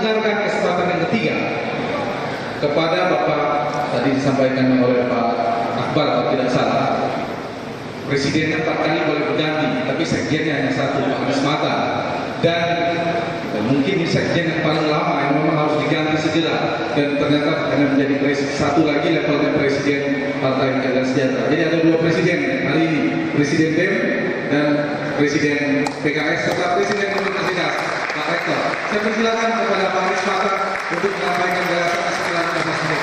dengarkan kesempatan yang ketiga kepada Bapak, tadi disampaikan oleh Pak Akbar kalau tidak salah, Presidennya 4 kali boleh berganti, tapi sekjennya hanya 1, Pak Anies Mata. Dan mungkin sekjen yang paling lama yang memang harus diganti segera, dan ternyata karena menjadi satu lagi levelnya Presiden Partai Keadilan Sejahtera. Jadi ada 2 presiden hari ini, Presiden BEM dan Presiden PKS serta Presiden Universitas, Pak Rektor. Saya persilakan kepada Pak Anies Mata untuk menyampaikan gagasan sekitar 15 menit.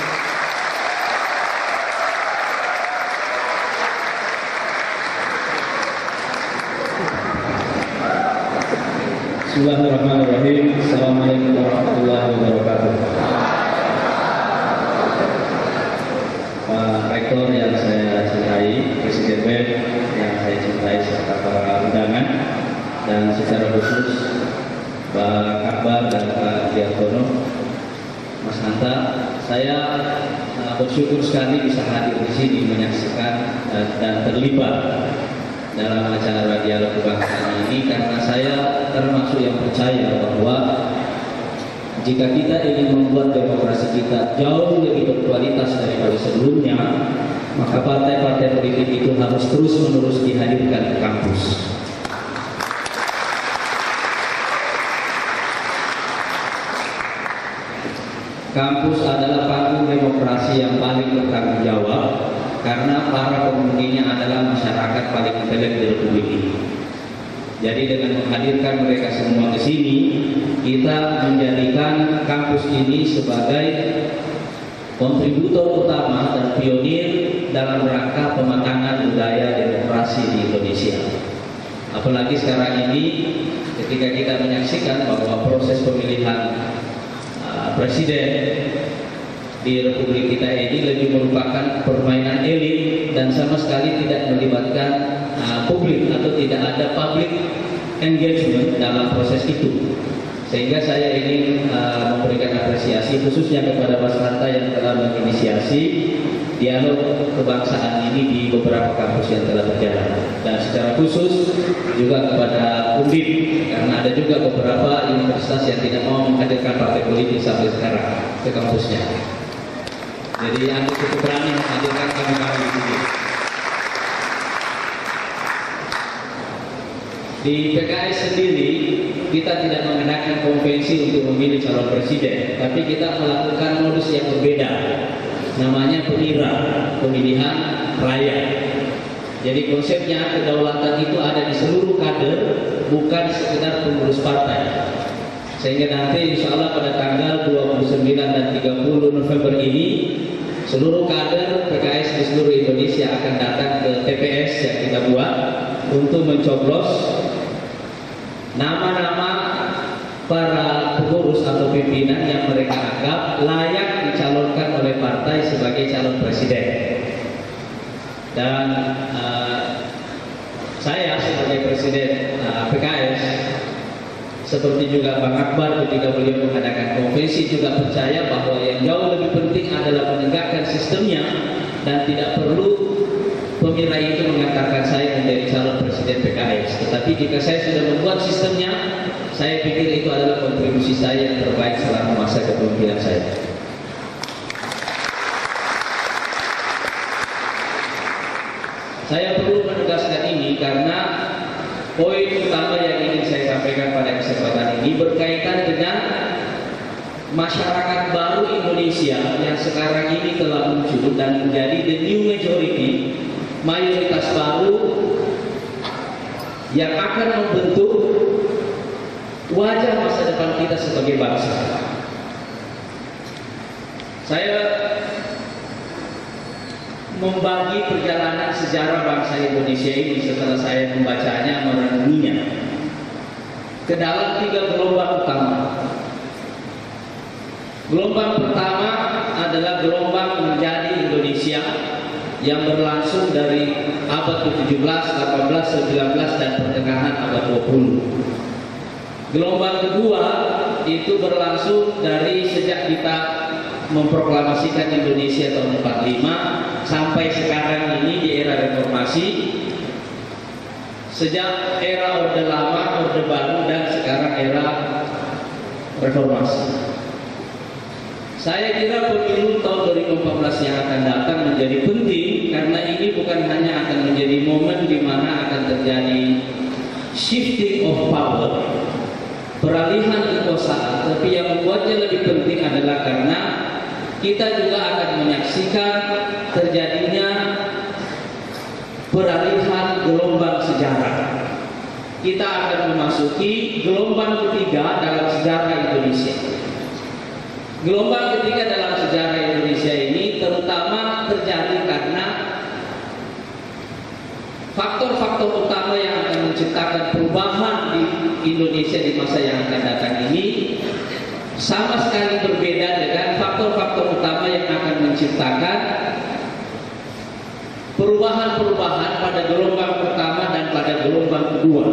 Bismillahirrahmanirrahim. Assalamualaikum warahmatullahi wabarakatuh. Pak Rektor yang saya cintai, Presiden BEM yang saya cintai, serta para undangan, dan secara khusus Pak Akbar dan Pak Diartono, Mas Hanta, saya bersyukur sekali bisa hadir di sini menyaksikan dan terlibat dalam acara dialog kebangsaan ini, karena saya termasuk yang percaya bahwa jika kita ingin membuat demokrasi kita jauh lebih berkualitas daripada sebelumnya, maka partai-partai politik itu harus terus-menerus dihadirkan ke kampus. Kampus adalah panggung demokrasi yang paling bertanggung jawab, karena para penghuninya adalah masyarakat paling intelek di Republik ini. Jadi dengan menghadirkan mereka semua ke sini, kita menjadikan kampus ini sebagai kontributor utama dan pionir dalam rangka pematangan budaya demokrasi di Indonesia. Apalagi sekarang ini ketika kita menyaksikan bahwa proses pemilihan presiden di Republik kita ini lebih merupakan permainan elit dan sama sekali tidak melibatkan publik atau tidak ada public engagement dalam proses itu. Sehingga saya ingin memberikan apresiasi khususnya kepada Mas Hanta yang telah menginisiasi dialog kebangsaan ini di beberapa kampus yang telah berjalan, dan secara khusus juga kepada Undip, karena ada juga beberapa universitas yang tidak mau menghadirkan partai politik sampai sekarang ke kampusnya. Jadi Anda cukup berani menghadirkan kami di sini. Di PKS sendiri kita tidak mengenakan konvensi untuk memilih calon presiden, tapi kita melakukan modus yang berbeda, namanya PEMIRA, pemilihan rakyat. Jadi konsepnya kedaulatan itu ada di seluruh kader, bukan sekedar pengurus partai. Sehingga nanti insya Allah pada tanggal 29 dan 30 November ini seluruh kader PKS di seluruh Indonesia akan datang ke TPS yang kita buat untuk mencoblos nama-nama para pengurus atau pimpinan yang mereka anggap layak dicalonkan oleh partai sebagai calon presiden. Dan saya sebagai presiden PKS, seperti juga Bang Akbar ketika beliau mengadakan konvensi, juga percaya bahwa yang jauh lebih penting adalah menegakkan sistemnya, dan tidak perlu pemira itu mengatakan saya menjadi calon presiden PKS. Tetapi jika saya sudah membuat sistemnya, saya pikir itu adalah kontribusi saya yang terbaik selama masa kepemimpinan saya. Saya perlu menegaskan ini karena poin utama yang ingin saya sampaikan pada kesempatan ini berkaitan dengan masyarakat baru Indonesia yang sekarang ini telah muncul dan menjadi the new majority, mayoritas baru yang akan membentuk wajah masa depan kita sebagai bangsa. Saya membagi perjalanan sejarah bangsa Indonesia ini setelah saya membacanya, merenunginya, ke dalam 3 gelombang utama. Gelombang pertama adalah gelombang menjadi Indonesia yang berlangsung dari abad ke-17, 18, 19 dan pertengahan abad 20. Gelombang kedua itu berlangsung dari sejak kita memproklamasikan Indonesia tahun 45 sampai sekarang ini di era reformasi, sejak era Orde Lama, Orde Baru, dan sekarang era reformasi. Saya kira pemilu tahun 2014 yang akan datang menjadi penting karena ini bukan hanya akan menjadi momen di mana akan terjadi shifting of power, peralihan kekuasaan, tapi yang membuatnya lebih penting adalah karena kita juga akan menyaksikan terjadinya peralihan gelombang sejarah. Kita akan memasuki gelombang ketiga dalam sejarah Indonesia. Gelombang ketiga dalam sejarah Indonesia ini terutama terjadi karena faktor-faktor utama yang akan menciptakan perubahan di Indonesia di masa yang akan datang ini sama sekali berbeda dengan faktor-faktor utama yang akan menciptakan perubahan-perubahan pada gelombang pertama dan pada gelombang kedua.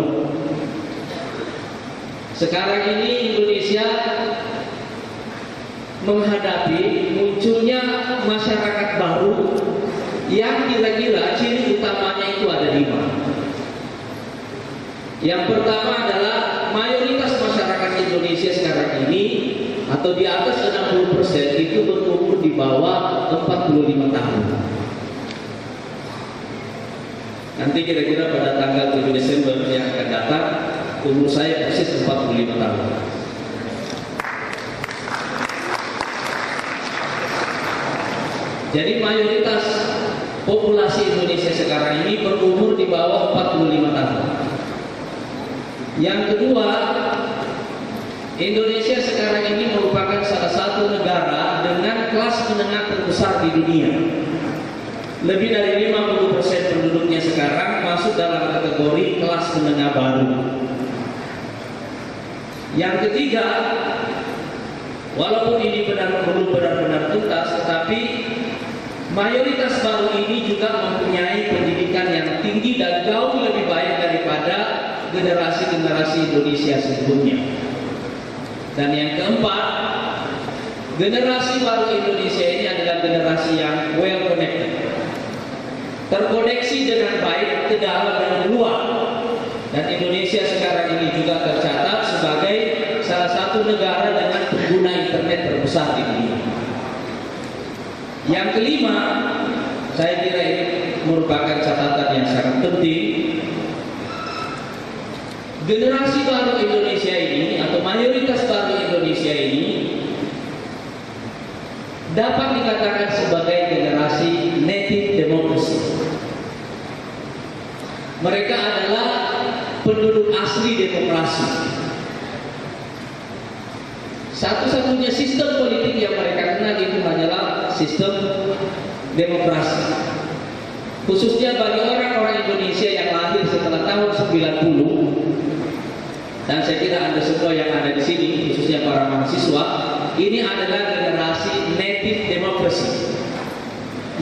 Sekarang ini Indonesia menghadapi munculnya masyarakat baru yang kira-kira ciri utamanya itu ada 5. Yang pertama adalah mayoritas masyarakat Indonesia sekarang ini atau di atas 60% itu berumur di bawah 45 tahun. Nanti kira-kira pada tanggal 7 Desember yang akan datang, umur saya persis 45 tahun. Jadi mayoritas populasi Indonesia sekarang ini berumur di bawah 45 tahun. Yang kedua, Indonesia sekarang ini merupakan salah satu negara dengan kelas menengah terbesar di dunia. Lebih dari 50% penduduknya sekarang masuk dalam kategori kelas menengah baru. Yang ketiga, walaupun ini belum benar-benar tuntas, tetapi mayoritas baru ini juga mempunyai pendidikan yang tinggi dan jauh lebih baik daripada generasi-generasi Indonesia sebelumnya. Dan yang keempat, generasi baru Indonesia ini adalah generasi yang well connected, terkoneksi dengan baik ke dalam dan keluar. Dan Indonesia sekarang ini juga tercatat sebagai salah satu negara dengan pengguna internet terbesar di dunia. Yang kelima, saya kira ini merupakan catatan yang sangat penting. Generasi baru Indonesia ini atau mayoritas baru Indonesia ini dapat dikatakan sebagai generasi native democracy. Mereka adalah penduduk asli demokrasi. Satu-satunya sistem politik yang mereka kenal itu hanyalah sistem demokrasi. Khususnya bagi orang-orang Indonesia yang lahir setelah tahun 90, dan saya kira Anda semua yang ada di sini, khususnya para mahasiswa, ini adalah generasi native democracy.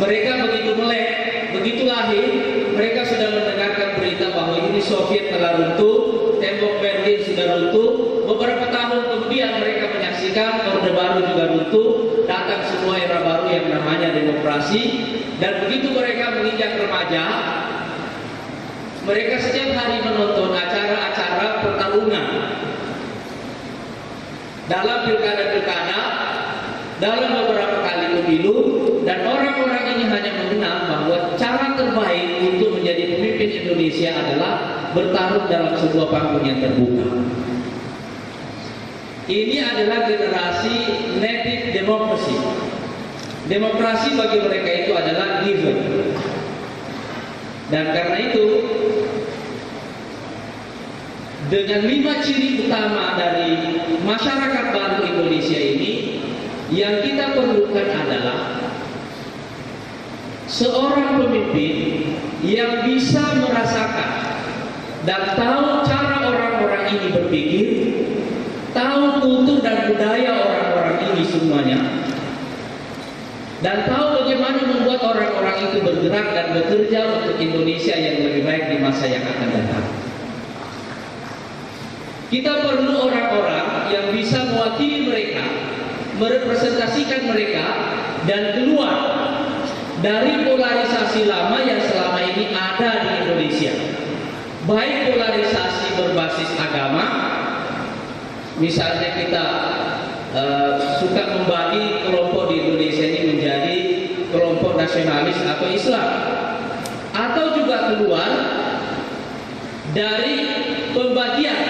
Mereka begitu melek, begitu lahir, mereka sudah mendengarkan berita bahwa Uni Soviet telah runtuh, tembok Berlin sudah runtuh. Beberapa tahun kemudian mereka menyaksikan Orde Baru juga runtuh, datang semua era baru yang namanya demokrasi. Dan begitu mereka menginjak remaja, mereka setiap hari menonton acara-acara pertarungan dalam pilkada-pilkada, dalam beberapa kali pemilu, dan orang-orang ini hanya mengenal bahwa cara terbaik untuk menjadi pemimpin Indonesia adalah bertarung dalam sebuah panggung yang terbuka. Ini adalah generasi native democracy. Demokrasi bagi mereka itu adalah given. Dan karena itu, dengan 5 ciri utama dari masyarakat baru Indonesia ini, yang kita perlukan adalah seorang pemimpin yang bisa merasakan dan tahu cara orang-orang ini berpikir, tahu kultur dan budaya orang-orang ini semuanya, dan tahu bagaimana membuat orang-orang itu bergerak dan bekerja untuk Indonesia yang lebih baik di masa yang akan datang. Kita perlu orang-orang yang bisa mewakili mereka, merepresentasikan mereka, dan keluar dari polarisasi lama yang selama ini ada di Indonesia. Baik polarisasi berbasis agama, misalnya kita suka membagi kelompok di Indonesia ini menjadi kelompok nasionalis atau Islam, atau juga keluar dari pembagian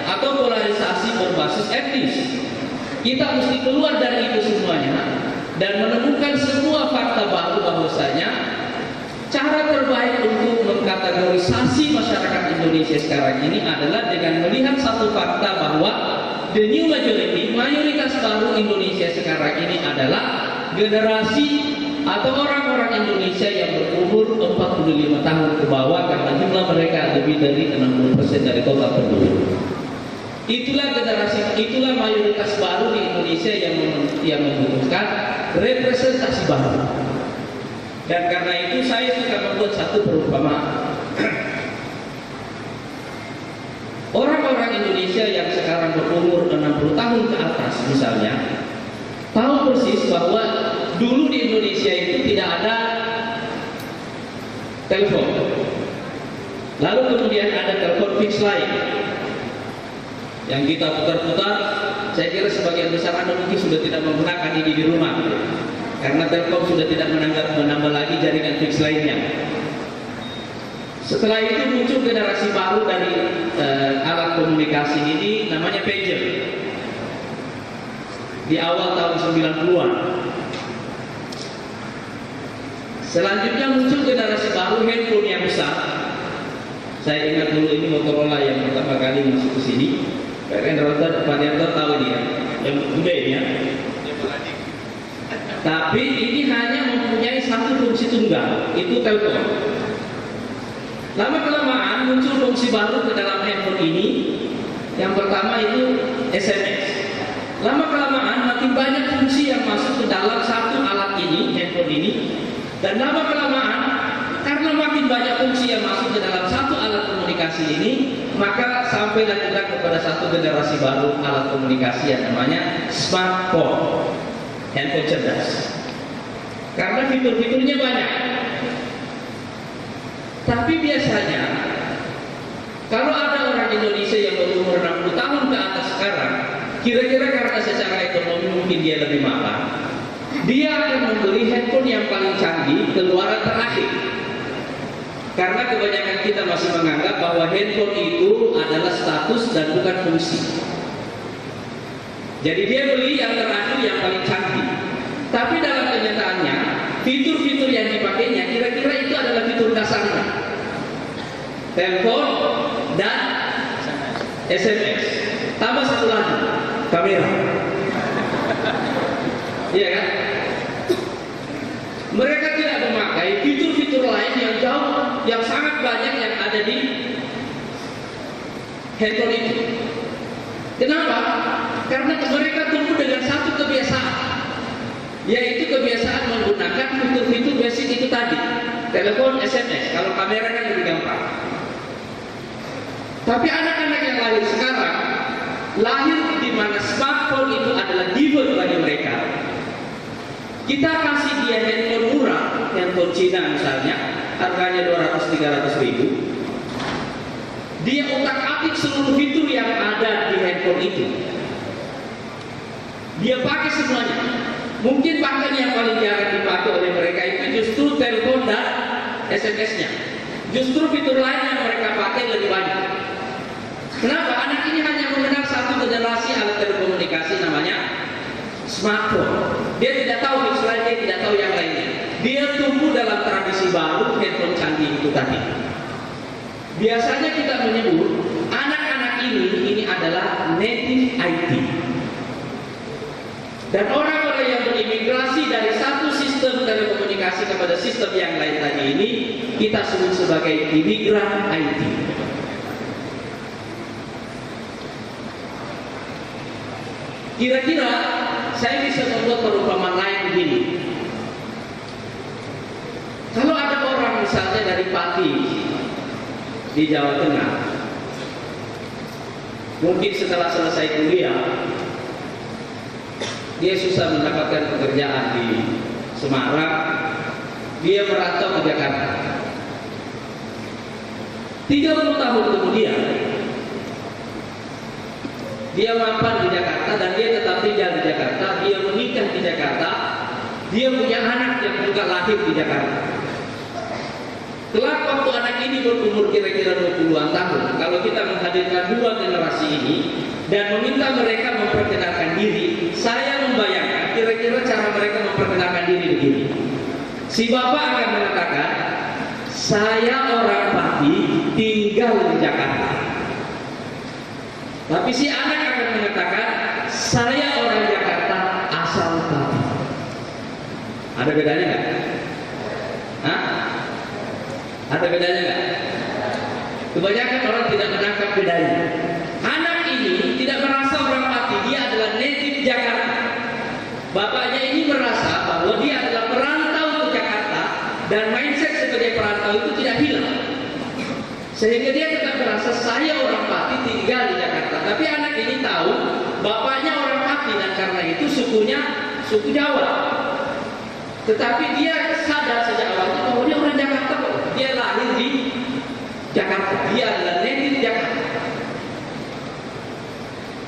atau polarisasi berbasis etnis. Kita mesti keluar dari itu semuanya dan menemukan semua fakta baru bahwasanya cara terbaik untuk mengkategorisasi masyarakat Indonesia sekarang ini adalah dengan melihat satu fakta bahwa the new majority, mayoritas baru Indonesia sekarang ini adalah generasi atau orang-orang Indonesia yang berumur 45 tahun ke bawah, karena jumlah mereka lebih dari 60% dari total penduduk. Itulah generasi, itulah mayoritas baru di Indonesia yang membutuhkan representasi baru. Dan karena itu saya suka membuat satu perumpamaan. Orang-orang Indonesia yang sekarang berumur 60 tahun ke atas misalnya, tahu persis bahwa dulu di Indonesia itu tidak ada telepon. Lalu kemudian ada telepon fix line yang kita putar-putar. Saya kira sebagian besar Anda mungkin sudah tidak menggunakan ini di rumah, karena Telkom sudah tidak menambah lagi jaringan fix lainnya. Setelah itu muncul generasi baru dari alat komunikasi ini, namanya pager. Di awal tahun 90-an. Selanjutnya muncul generasi baru handphone yang besar. Saya ingat dulu ini Motorola yang pertama kali masuk ke sini. Pak Yanto tahu ini ya, yang gede ini ya. Tapi ini hanya mempunyai satu fungsi tunggal, itu telepon. Lama kelamaan muncul fungsi baru ke dalam handphone ini. Yang pertama itu SMS. Lama kelamaan makin banyak fungsi yang masuk ke dalam satu alat ini, handphone ini. Dan lama kelamaan karena makin banyak fungsi yang masuk ke dalam satu alat komunikasi ini, maka sampailah kita kepada satu generasi baru alat komunikasi yang namanya smartphone, handphone cerdas. Karena fitur-fiturnya banyak. Tapi biasanya kalau ada orang Indonesia yang berumur 60 tahun ke atas sekarang, kira-kira karena secara ekonomi mungkin dia lebih mapan, dia akan membeli handphone yang paling canggih keluaran terakhir. Karena kebanyakan kita masih menganggap bahwa handphone itu adalah status dan bukan fungsi. Jadi dia beli yang terakhir yang paling canggih. Tapi dalam kenyataannya, fitur-fitur yang dipakainya kira-kira itu adalah fitur dasarnya. Telepon dan SMS. Tambah satu lagi, kamera. Iya kan? Mereka tidak memakai fitur-fitur lain yang jauh, yang sangat banyak yang ada di handphone itu. Kenapa? Karena mereka tumbuh dengan satu kebiasaan, yaitu kebiasaan menggunakan fitur-fitur basic itu tadi, telepon, SMS. Kalau kamera kan lebih gampang. Tapi anak-anak yang lahir sekarang, lahir di mana smartphone itu adalah default bagi mereka. Kita kasih dia handphone murah, handphone Cina misalnya, harganya 200-300 ribu. Dia utak-atik seluruh fitur yang ada di handphone itu. Dia pakai semuanya. Mungkin bahkan yang paling jarang dipakai oleh mereka itu justru telepon dan SMS-nya. Justru fitur lain yang mereka pakai lebih banyak. Kenapa? Anak ini hanya mengenal satu generasi alat telekomunikasi namanya smartphone. Dia tidak tahu fix line, dia tidak tahu yang lainnya. Dia tumbuh dalam tradisi baru handphone canggih itu tadi. Biasanya kita menyebut anak-anak ini adalah native IT. Dan orang-orang yang berimigrasi dari satu sistem telekomunikasi kepada sistem yang lain tadi ini kita sebut sebagai imigran IT. Kira-kira saya bisa membuat perumpamaan lain begini. Kalau ada orang misalnya dari Pati di Jawa Tengah, mungkin setelah selesai kuliah dia susah mendapatkan pekerjaan di Semarang, dia merantau ke Jakarta. 30 tahun kemudian dia mapan di Jakarta dan dia tetap tinggal di di Jakarta, dia menikah di Jakarta, dia punya anak yang juga lahir di Jakarta. Kelak waktu anak ini berumur kira-kira 20-an tahun, kalau kita menghadirkan dua generasi ini dan meminta mereka memperkenalkan diri, saya membayangkan kira-kira cara mereka memperkenalkan diri begini. Si bapak akan mengatakan, saya orang Pati tinggal di Jakarta. Tapi si anak akan mengatakan, saya orang Jakarta asal Pati. Ada bedanya nggak? Hah? Ada bedanya nggak? Kebanyakan orang tidak menangkap bedanya. Anak ini tidak merasa orang Pati, dia adalah native Jakarta. Bapaknya ini merasa bahwa dia adalah perantau ke Jakarta dan mindset sebagai perantau itu tidak hilang. Sehingga dia tetap merasa saya orang Pati tinggal di Jakarta. Tapi anak ini tahu bapaknya orang Pati dan karena itu sukunya suku Jawa. Tetapi dia sadar sejak awalnya bahwa dia orang Jakarta kok. Dia lahir di Jakarta. Dia adalah native Jakarta.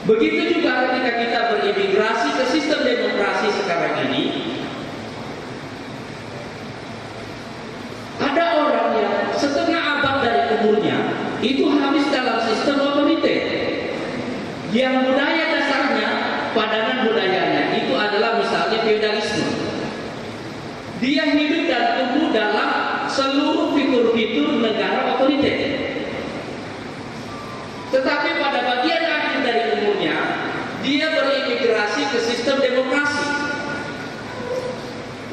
Begitu juga ketika kita berimigrasi ke sistem demokrasi sekarang ini, ada orang yang setengah abad dari umurnya itu habis dalam sistem otoriter. Yang budaya dasarnya, padanan budayanya itu adalah misalnya feodalisme. Dia hidup dan tumbuh dalam seluruh fitur-fitur negara otoriter. Tetapi pada bagian akhir dari umurnya, dia berimigrasi ke sistem demokrasi.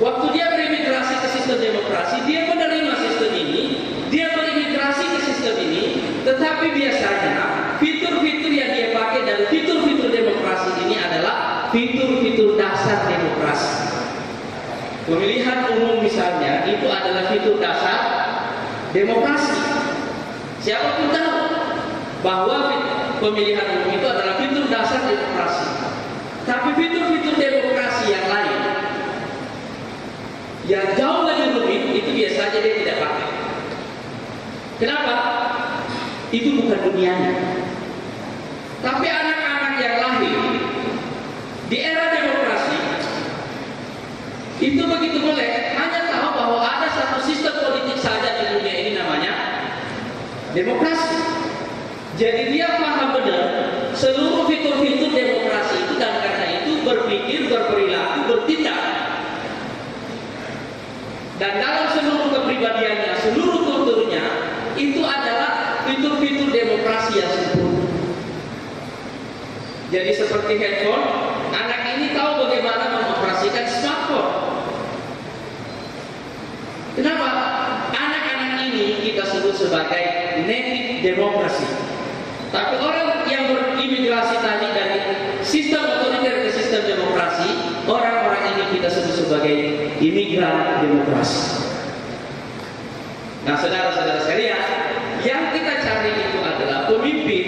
Waktu dia berimigrasi ke sistem demokrasi, dia menerima sistem ini, dia berimigrasi ke sistem ini, tetapi biasanya fitur-fitur yang dia pakai dari fitur-fitur demokrasi ini adalah fitur-fitur dasar demokrasi. Pemilihan umum misalnya itu adalah fitur dasar demokrasi. Siapapun tahu bahwa pemilihan umum itu adalah fitur dasar demokrasi. Tapi fitur-fitur demokrasi yang lain yang jauh lebih rumit itu biasanya dia tidak pakai. Kenapa? Itu bukan dunianya. Tapi anak-anak yang lahir di era demokrasi itu begitu melek, hanya tahu bahwa ada satu sistem politik saja di dunia ini namanya demokrasi. Jadi dia paham benar seluruh fitur-fitur demokrasi itu dan karena itu berpikir, berperilaku, bertindak. Dan dalam seluruh kepribadiannya, seluruh kulturnya itu adalah fitur-fitur demokrasi yang sempurna. Jadi seperti handphone, anak ini tahu bagaimana mengoperasikan smartphone. Kenapa? Anak-anak ini kita sebut sebagai native demokrasi. Tapi orang yang berimigrasi tadi dari sistem otoriter ke sistem demokrasi, orang-orang ini kita sebut sebagai imigran demokrasi. Nah, saudara-saudara sekalian, yang kita cari itu adalah pemimpin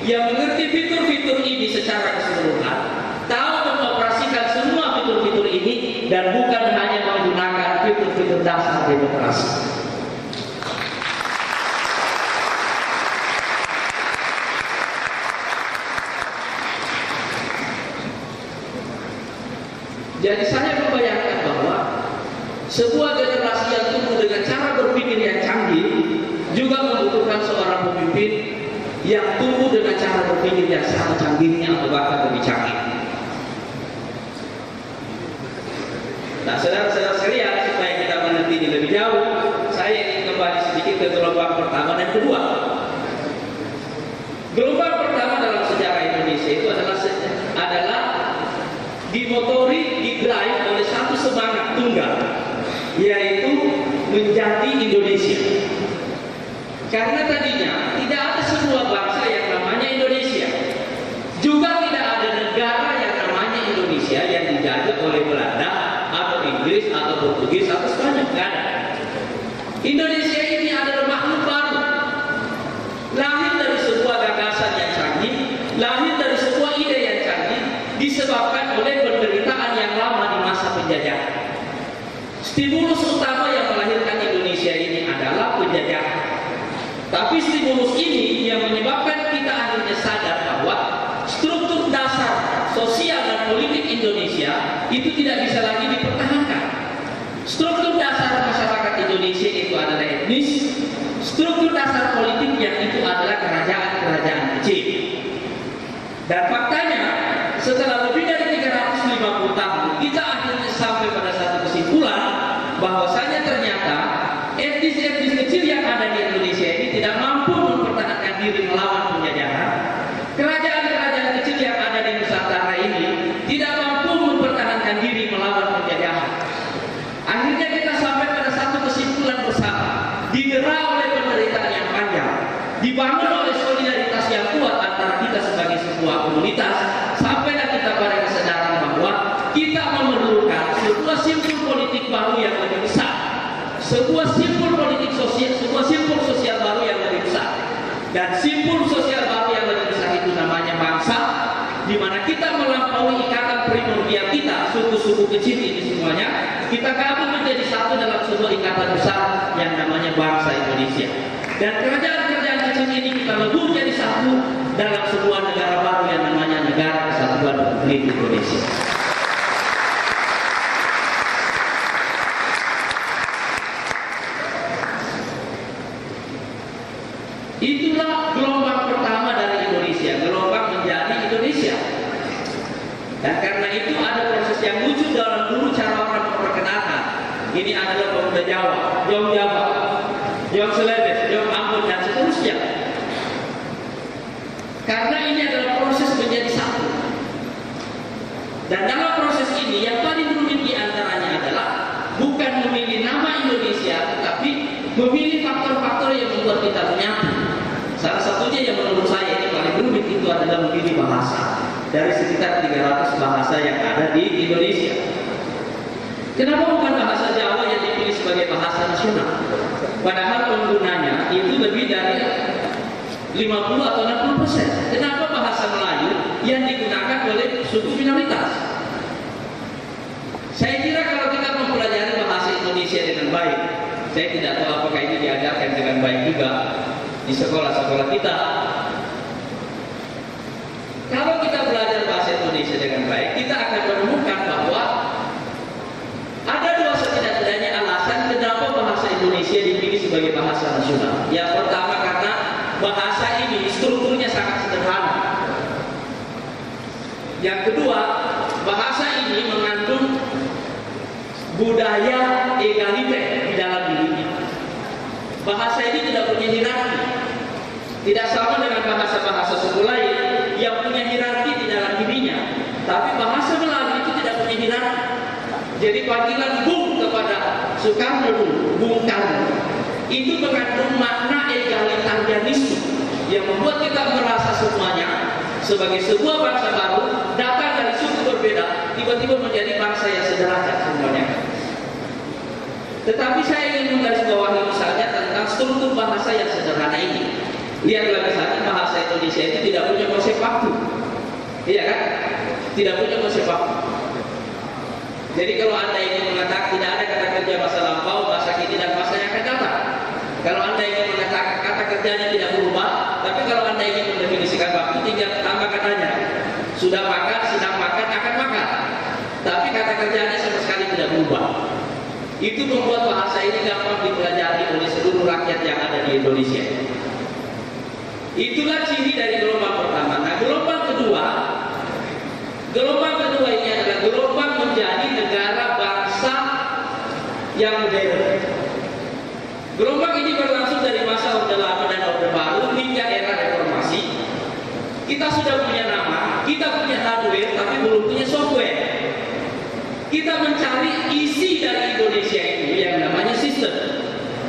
yang mengerti fitur-fitur ini secara keseluruhan, tahu mengoperasikan semua fitur-fitur ini dan bukan hanya menggunakan fitur-fitur dasar demokrasi. Jadi saya membayangkan bahwa sebuah generasi yang tumbuh dengan cara berpikir yang canggih juga membutuhkan seorang pemimpin yang tumbuh dengan cara berpikir yang sama canggihnya atau bahkan lebih canggih. Nah, saudara-saudara sekalian, supaya kita mengerti ini lebih jauh, saya ingin kembali sedikit ke gelombang pertama dan kedua. Gelombang pertama dalam sejarah Indonesia itu adalah dimotori, didrive oleh satu semangat tunggal, yaitu menjadi Indonesia. Karena tadinya tidak ada sebuah bangsa yang namanya Indonesia, juga tidak ada negara yang namanya Indonesia yang dijajah oleh Belanda atau Inggris atau Portugis atau Spanyol. Tidak ada. Indonesia ini adalah makhluk baru, lahir dari sebuah gagasan yang canggih, lahir dari sebuah ide yang canggih, disebabkan oleh penderitaan yang lama di masa penjajahan. Stimulus utama yang melahirkan Indonesia ini adalah penjajahan. Tapi stimulus ini yang menyebabkan kita akhirnya sadar bahwa struktur dasar sosial dan sejarah politik Indonesia itu tidak bisa lagi dipertahankan. Struktur dasar masyarakat Indonesia itu adalah etnis, struktur dasar politiknya itu adalah kerajaan-kerajaan kecil. Dan faktanya, setelah lebih dari 350 tahun, kita akhirnya sampai pada satu kesimpulan bahwasanya ternyata etnis-etnis kecil yang ada di Indonesia ini tidak mampu mempertahankan diri melawan penjajahan. Kerajaan-kerajaan kecil yang ada di Nusantara ini tidak mampu mempertahankan diri melawan penjajahan. Akhirnya kita sampai pada satu kesimpulan bersama, didera oleh penderitaan yang panjang, dibangun oleh solidaritas yang kuat antara kita sebagai sebuah komunitas, sampailah kita pada kesadaran bahwa kita memerlukan sebuah simpul politik baru yang lebih besar, sebuah simpul politik sosial, sebuah simpul sosial baru yang lebih besar. Dan simpul sosial baru yang lebih besar itu namanya bangsa, di mana kita melampaui ikatan primordial kita, suku-suku kecil ini semuanya, kita gabung menjadi satu dalam sebuah ikatan besar yang namanya bangsa Indonesia. Dan kerajaan-kerajaan kecil ini kita lebur jadi satu dalam sebuah negara baru yang namanya Negara Kesatuan Republik Indonesia. Itulah gelombang pertama dari Indonesia, gelombang menjadi Indonesia. Dan karena itu ada proses yang lucu dalam dulu cara orang memperkenalkan. Ini adalah pemuda Jawa, Jom Jawa, Jom Celebes, Jom Ambon, dan seterusnya. Karena ini adalah proses menjadi satu. Dan dalam proses ini yang paling rumit diantaranya adalah bukan memilih nama Indonesia, tetapi memilih faktor-faktor yang membuat kita menyatu. Salah satunya yang menurut saya ini paling rumit itu adalah memilih bahasa. Dari sekitar 300 bahasa yang ada di Indonesia, kenapa bukan bahasa Jawa yang dipilih sebagai bahasa nasional? Padahal penggunanya itu lebih dari 50 atau 60%. Kenapa bahasa Melayu yang digunakan oleh suku minoritas? Saya kira kalau kita mempelajari bahasa Indonesia dengan baik, saya tidak tahu apakah ini diajarkan dengan baik juga di sekolah-sekolah kita. Kalau kita belajar bahasa Indonesia dengan baik, kita akan menemukan bahwa ada dua setidak-tidaknya alasan kenapa bahasa Indonesia dipilih sebagai bahasa nasional. Yang pertama, karena bahasa ini strukturnya sangat sederhana. Yang kedua, bahasa ini mengandung budaya egaliter di dalam dirinya. Bahasa ini tidak punya hierarki, tidak sama dengan bahasa-bahasa suku lain yang punya hierarki di dalam dirinya. Tapi bahasa Melayu itu tidak punya hierarki. Jadi panggilan Bung kepada Soekarno dulu, Bung Karno, itu mengandung makna egalitarianisme yang membuat kita merasa semuanya sebagai sebuah bangsa baru datang dari suku berbeda, tiba-tiba menjadi bangsa yang sederhana semuanya. Tetapi saya ingin menggarisbawahi misalnya tentang struktur bahasa yang sederhana ini. Lihatlah misalnya bahasa Indonesia itu tidak punya konsep waktu, iya kan? Tidak punya konsep waktu. Jadi kalau anda ingin mengatakan tidak ada kata kerja masa lampau, masa kini dan masa yang akan datang. Kalau anda ingin mengatakan kata kerjanya tidak berubah, tapi kalau anda ingin mendefinisikan waktu, tinggal tambah katanya. Sudah makan, sedang makan, akan makan. Tapi kata kerjanya sama sekali tidak berubah. Itu membuat bahasa ini gampang dipelajari oleh seluruh rakyat yang ada di Indonesia. Itulah ciri dari gelombang pertama. Nah, gelombang kedua ini adalah gelombang menjadi negara bangsa yang modern. Gelombang ini berlangsung dari masa Orde Lama dan Orde Baru hingga era reformasi. Kita sudah punya nama, kita punya hardware, tapi belum punya software. Kita mencari isi dari Indonesia itu yang namanya sistem.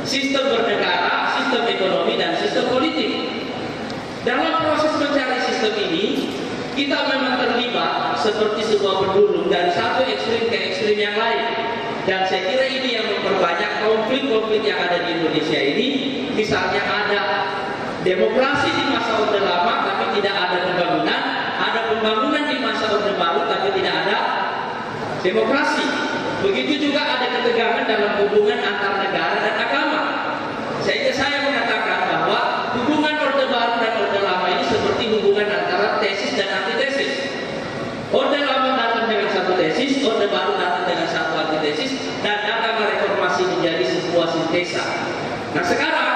Sistem bernegara, sistem ekonomi, dan sistem politik. Dalam proses mencari sistem ini, kita memang terlibat seperti sebuah pendulum dari satu ekstrim ke ekstrim yang lain. Dan saya kira ini yang memperbanyak konflik-konflik yang ada di Indonesia ini. Misalnya ada demokrasi di masa Orde Lama tapi tidak ada pembangunan, ada pembangunan di masa Orde Baru tapi tidak ada demokrasi. Begitu juga ada ketegangan dalam hubungan antar negara dan agama. Sehingga saya mengatakan bahwa hubungan Orde Baru dan Orde Lama ini seperti hubungan antara tesis dan antitesis. Orde Lama dan sintesa. Nah sekarang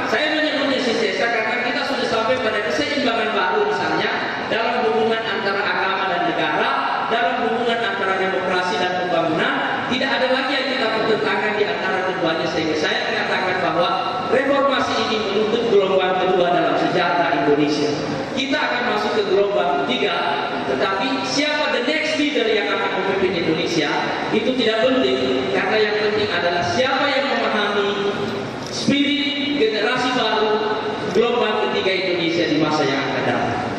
saya menyebutnya sintesa karena kita sudah sampai pada keseimbangan baru, misalnya dalam hubungan antara agama dan negara, dalam hubungan antara demokrasi dan pembangunan. Tidak ada lagi yang kita pertentangkan di antara keduanya, sehingga saya mengatakan bahwa reformasi ini menuntut gelombang kedua dalam sejarah Indonesia. Kita akan masuk ke gelombang ketiga, tetapi siapa the next leader yang akan memimpin Indonesia itu tidak penting, karena yang penting adalah siapa yang memahami spirit generasi baru gelombang ketiga Indonesia di masa yang akan datang.